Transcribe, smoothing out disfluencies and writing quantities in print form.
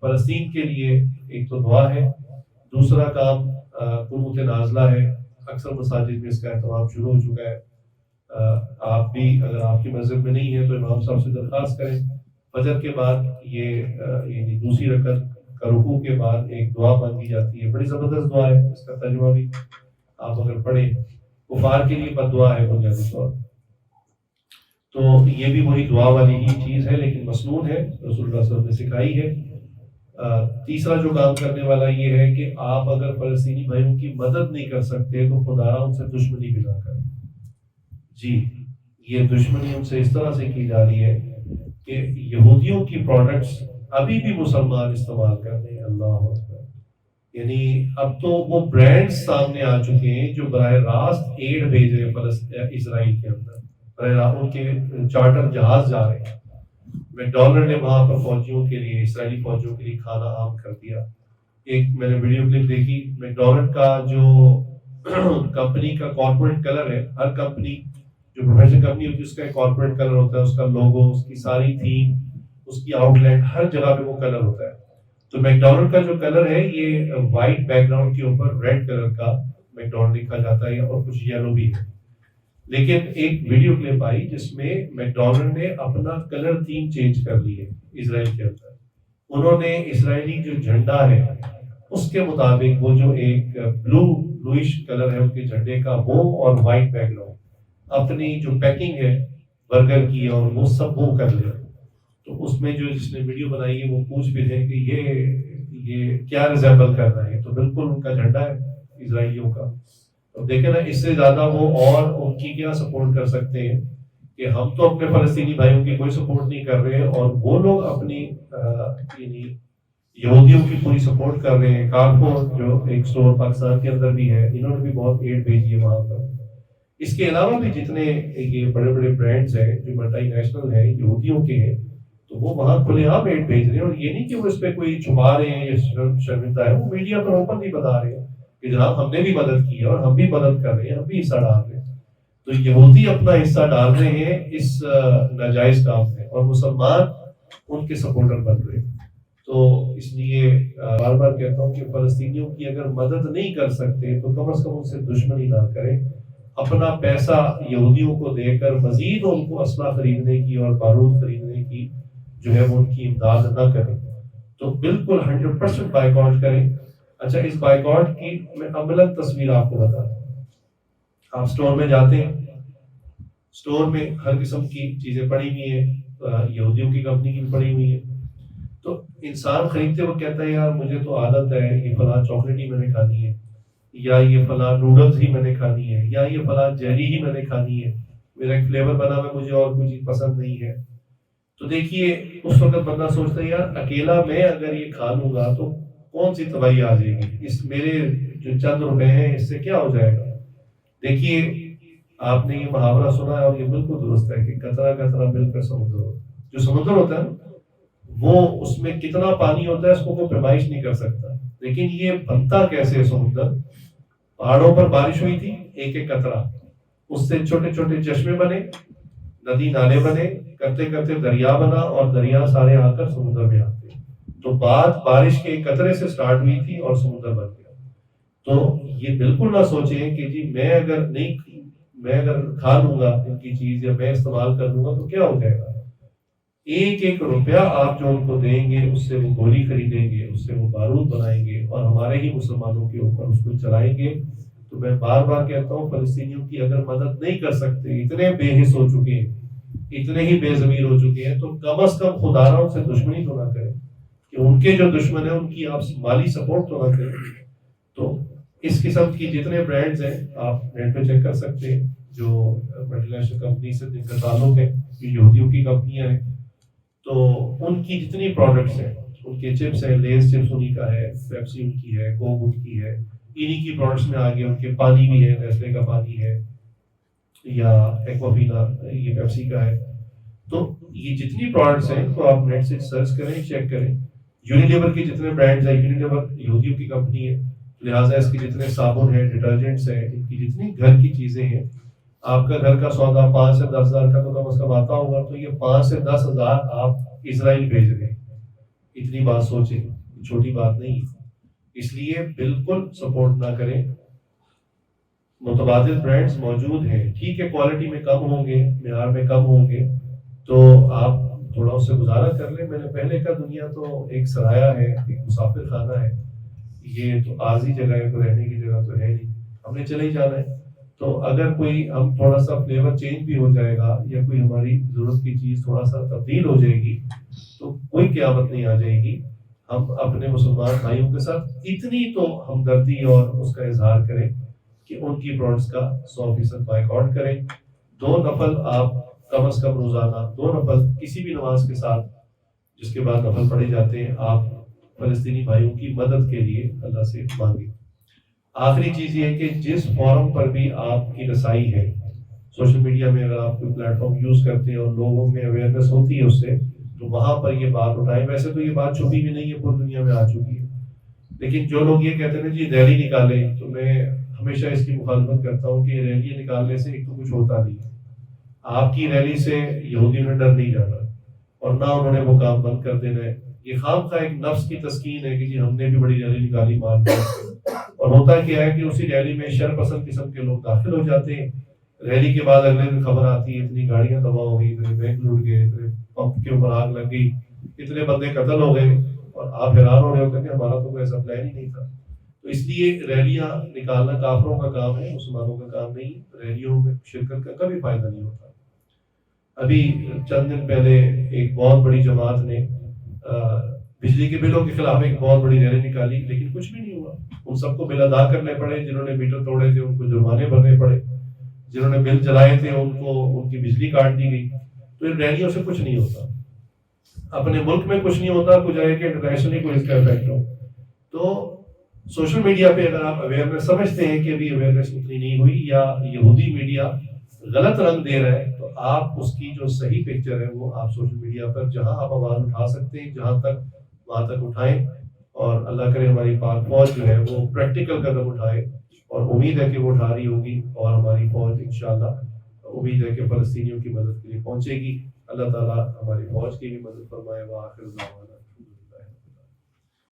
فلسطین کے لیے ایک تو دعا ہے، دوسرا کام قنوت نازلہ ہے. اکثر مساجد میں اس کا اہتمام شروع ہو چکا ہے. آپ بھی اگر آپ کی مسجد میں نہیں ہے تو امام صاحب سے درخواست کریں فجر کے بعد یہ یعنی دوسری رکعت کا رکوع کے بعد ایک دعا مانگی جاتی ہے. بڑی زبردست دعا ہے، اس کا ترجمہ بھی آپ اگر پڑھیں. کفار کے لیے بد دعا ہے بنیادی طور. تو یہ بھی وہی دعا والی ہی چیز ہے لیکن مسنون ہے، رسول اللہ صلی اللہ علیہ وسلم نے سکھائی ہے. تیسرا جو کام کرنے والا یہ ہے کہ آپ اگر فلسطینی بھائیوں کی مدد نہیں کر سکتے تو خدا ان سے دشمنی بھی نہ کریں. جی یہ دشمنی ان سے اس طرح سے کی جا رہی ہے کہ یہودیوں کی پروڈکٹس ابھی بھی مسلمان استعمال کر رہے ہیں. اللہ اکبر. یعنی اب تو وہ برانڈز سامنے آ چکے ہیں جو براہ راست ایڈ بھیج رہے ہیں اسرائیل کے اندر. براہ راست ان کے چارٹر جہاز جا رہے ہیں. میکڈونلڈ نے وہاں پر فوجیوں کے لیے، اسرائیلی فوجیوں کے لیے کھانا عام کر دیا. ایک میں نے ویڈیو کلپ دیکھی، میکڈونلڈ کا جو کمپنی کا کارپوریٹ کلر ہے، ہر کمپنی جو پروفیشنل کمپنی ہوتی ہے اس کا ایک کارپوریٹ کلر ہوتا ہے، اس کا لوگو، اس کی ساری تھیم، اس کی آؤٹ لائن، ہر جگہ پہ وہ کلر ہوتا ہے. تو میکڈونلڈ کا جو کلر ہے یہ وائٹ بیک گراؤنڈ کے اوپر ریڈ کلر کا میکڈونلڈ لکھا جاتا ہے اور کچھ یلو بھی ہے. لیکن ایک ویڈیو کلپ آئی جس میں میکڈونلڈ نے اپنا کلر تھیم چینج کر لی ہے اسرائیل کے اندر. انہوں نے اسرائیلی جو جھنڈا ہے اس کے مطابق وہ جو ایک بلوئش کلر ہے ان کے جھنڈے کا وہ اور وائٹ بیک گراؤنڈ اپنی جو پیکنگ ہے برگر کی اور وہ سب وہ کر لیا. تو اس میں جو جس نے ویڈیو بنائی ہے وہ پوچھ بھی رہے کہ یہ کیا ریزیبل کر رہا ہے. تو بالکل ان کا جھنڈا ہے اسرائیلیوں کا. تو دیکھیں نا اس سے زیادہ وہ اور ان کی کیا سپورٹ کر سکتے ہیں کہ ہم تو اپنے فلسطینی بھائیوں کی کوئی سپورٹ نہیں کر رہے اور وہ لوگ اپنی یعنی یہودیوں کی پوری سپورٹ کر رہے ہیں. کارپور جو ایک سٹور پاکستان کے اندر بھی ہے، انہوں نے بھی بہت ایڈ بھیجی ہے وہاں پر. اس کے علاوہ بھی جتنے یہ بڑے بڑے برانڈز ہیں جو ملٹی نیشنل ہیں یہودیوں کے ہیں تو وہ وہاں کھلے عام ایڈ بھیج رہے ہیں. اور یہ نہیں کہ وہ اس پہ کوئی چھپا رہے ہیں یا شرمندہ ہے، وہ میڈیا پر اوپن نہیں بتا رہے ہیں کہ جناب ہم نے بھی مدد کی ہے اور ہم بھی مدد کر رہے ہیں، ہم بھی حصہ ڈال رہے ہیں. تو یہودی اپنا حصہ ڈال رہے ہیں اس ناجائز کام میں اور مسلمان ان کے سپورٹر بن رہے ہیں. تو اس لیے بار بار کہتا ہوں کہ فلسطینیوں کی اگر مدد نہیں کر سکتے تو کم از کم ان سے دشمنی نہ کریں. اپنا پیسہ یہودیوں کو دے کر مزید ان کو اسلحہ خریدنے کی اور بارود خریدنے کی جو ہے وہ ان کی امداد نہ کریں. تو بالکل 100% بائیکاٹ کریں. اچھا اس بائیکاٹ کی میں عملاً تصویر آپ کو بتاتا ہوں. آپ سٹور میں جاتے ہیں، سٹور میں ہر قسم کی چیزیں پڑی ہوئی ہیں، یہودیوں کی کمپنی کی بھی پڑی ہوئی ہیں. تو انسان خریدتے وہ کہتا ہے یار مجھے تو عادت ہے یہ فلاں چاکلیٹ ہی میں نے کھانی ہے، یا یہ فلاں نوڈلز ہی میں نے کھانی ہے، یا یہ فلاں جیلی ہی میں نے کھانی ہے، میرا ایک فلیور بنا ہوا مجھے اور کوئی چیز پسند نہیں ہے. تو دیکھیے اس وقت بندہ سوچتا ہے یار اکیلا میں اگر یہ کھا لوں گا تو کون سی تباہی آ جائے گی، اس میرے جو چند روپے ہیں اس سے کیا ہو جائے گا. دیکھیے آپ نے یہ محاورہ سنا ہے اور یہ بالکل درست ہے کہ قطرہ قطرہ مل کر سمندر ہوتا ہے. جو سمندر ہوتا ہے وہ اس میں کتنا پانی ہوتا ہے اس کو کوئی پیمائش نہیں کر سکتا. لیکن یہ بنتا کیسے ہے سمندر؟ پہاڑوں پر بارش ہوئی تھی ایک ایک قطرہ، اس سے چھوٹے چھوٹے چشمے بنے، ندی نالے بنے، کرتے کرتے دریا بنا اور دریا سارے آ کر سمندر میں آتے. تو بات بارش کے ایک قطرے سے سٹارٹ ہوئی تھی اور سمندر بن گیا. تو یہ بالکل نہ سوچیں کہ جی میں اگر کھا لوں گا ان کی چیز یا میں استعمال کر لوں گا تو کیا ہو جائے گا. ایک ایک روپیہ آپ جو ان کو دیں گے اس سے وہ گولی خریدیں گے، اس سے وہ بارود بنائیں گے اور ہمارے ہی مسلمانوں کے اوپر اس کو چلائیں گے. تو میں بار بار کہتا ہوں فلسطینیوں کی اگر مدد نہیں کر سکتے، اتنے بے حس ہو چکے ہیں، اتنے ہی بے ضمیر ہو چکے ہیں، تو کم از کم خداراؤں سے دشمنی تو نہ کریں کہ ان کے جو دشمن ہیں ان کی آپ مالی سپورٹ تو نہ کریں. تو اس قسم کی جتنے برانڈز ہیں آپ نیٹ پہ چیک کر سکتے ہیں جو ملٹی نیشنل کمپنی سے جن کا تعلق ہے، جو یہودیوں کی کمپنیاں ہیں. تو ان کی جتنی پروڈکٹس ہیں، ان کے چپس ہیں، لیز چپس انہی کا ہے، پیپسی ان کی ہے، کوک ان کی ہے، انہی کی پروڈکٹس میں آگے ان کے پانی بھی ہے، نیسلے کا پانی ہے یا ایکوافینا یہ پیپسی کا ہے. تو یہ جتنی پروڈکٹس ہیں تو آپ نیٹ سے سرچ کریں، چیک کریں. یونیلیور کے جتنے برانڈز ہیں، یونیلیور یہودیوں کی کمپنی ہے، لہٰذا اس کے جتنے صابن ہیں، ڈٹرجنٹس ہیں، ان کی جتنی گھر کی چیزیں ہیں، آپ کا گھر کا سودا 5 سے 10 ہزار کا تو کم از کم آتا ہوگا. تو یہ 5 سے 10 ہزار آپ اسرائیل بھیج رہے ہیں. اتنی بات سوچیں، چھوٹی بات نہیں ہے. اس لیے بالکل سپورٹ نہ کریں. متبادل برانڈز موجود ہیں، ٹھیک ہے کوالٹی میں کم ہوں گے، معیار میں کم ہوں گے، تو آپ تھوڑا اس سے گزارا کر لیں. میں نے پہلے کا دنیا تو ایک سرایہ ہے، ایک مسافر خانہ ہے، یہ تو عارضی جگہ ہے، کوئی رہنے کی جگہ تو ہے نہیں، ہم نے چلے ہی جانا ہے. تو اگر کوئی ہم تھوڑا سا فلیور چینج بھی ہو جائے گا یا کوئی ہماری ضرورت کی چیز تھوڑا سا تبدیل ہو جائے گی تو کوئی قیامت نہیں آ جائے گی. ہم اپنے مسلمان بھائیوں کے ساتھ اتنی تو ہمدردی اور اس کا اظہار کریں کہ ان کی پروڈکٹس کا 100% بائیکاٹ کریں. 2 نفل آپ کم از کم روزانہ 2 نفل کسی بھی نماز کے ساتھ جس کے بعد نفل پڑھے جاتے ہیں آپ فلسطینی بھائیوں کی مدد کے لیے اللہ سے مانگیں. آخری چیز یہ ہے کہ جس فورم پر بھی آپ کی رسائی ہے، سوشل میڈیا میں اگر آپ کوئی پلیٹ فارم یوز کرتے ہیں اور لوگوں میں اویئرنیس ہوتی ہے اس سے، تو وہاں پر یہ بات اٹھائیں. ویسے تو یہ بات چھپی بھی نہیں ہے، پوری دنیا میں آ چکی ہے، لیکن جو لوگ یہ کہتے ہیں جی ریلی نکالیں، تو میں ہمیشہ اس کی مخالفت کرتا ہوں کہ ریلی نکالنے سے ایک تو کچھ ہوتا نہیں ہے. آپ کی ریلی سے یہودیوں نے ڈر نہیں جانا اور نہ انہوں نے وہ کام بند کر دینا ہے. یہ خام کا ایک نفس کی تسکین ہے کہ جی ہم نے بھی بڑی ریلی نکالی مار کر، اور ہوتا کیا ہے کہ اسی ریلی میں شر پسند قسم کے لوگ داخل ہو جاتے ہیں. ریلی کے بعد اگلے دن خبر آتی ہے اتنی گاڑیاں تباہ ہو گئی، اتنے بینک لوٹ گئے، اتنے پمپ کے اوپر آگ لگ گئی، اتنے بندے قتل ہو گئے، اور آپ حیران ہو رہے ہوتے ہیں کہ ہمارا تو کوئی ایسا پلان ہی نہیں تھا. تو اس لیے ریلیاں نکالنا کافروں کا کام ہے، مسلمانوں کا کام نہیں. ریلیوں میں شرکت کا کبھی فائدہ نہیں ہوتا. ابھی چند دن پہلے ایک بہت بڑی جماعت نے بجلی کے بلوں کے خلاف ایک بہت بڑی ریلی نکالی، لیکن کچھ بھی نہیں ہوا. ان سب کو بل ادا کرنے پڑے، جنہوں نے میٹر توڑے تھے ان کو جرمانے بھرنے پڑے، جنہوں نے بل جلائے تھے ان کو ان کی بجلی کاٹ دی گئی. تو ان ریلیوں سے کچھ نہیں ہوتا، اپنے ملک میں کچھ نہیں ہوتا، کچھ ہے کہ انٹرنیشنلی کوئی اس کا افیکٹ ہو. تو سوشل میڈیا پہ اگر آپ اویئرنیس سمجھتے ہیں کہ ابھی اویئرنیس اتنی نہیں ہوئی یا یہودی میڈیا غلط رنگ دے رہا ہے، تو آپ اس کی جو صحیح پکچر ہے وہ آپ سوشل میڈیا پر جہاں آپ آواز اٹھا سکتے ہیں جہاں تک وہاں تک اٹھائیں. اور اللہ کرے ہماری پاک فوج جو ہے وہ پریکٹیکل قدم اٹھائے، اور امید ہے کہ وہ اٹھا رہی ہوگی، اور ہماری فوج انشاءاللہ امید ہے کہ فلسطینیوں کی مدد کے لیے پہنچے گی. اللہ تعالیٰ ہماری فوج کی بھی مدد فرمائے. وآخر دعوانا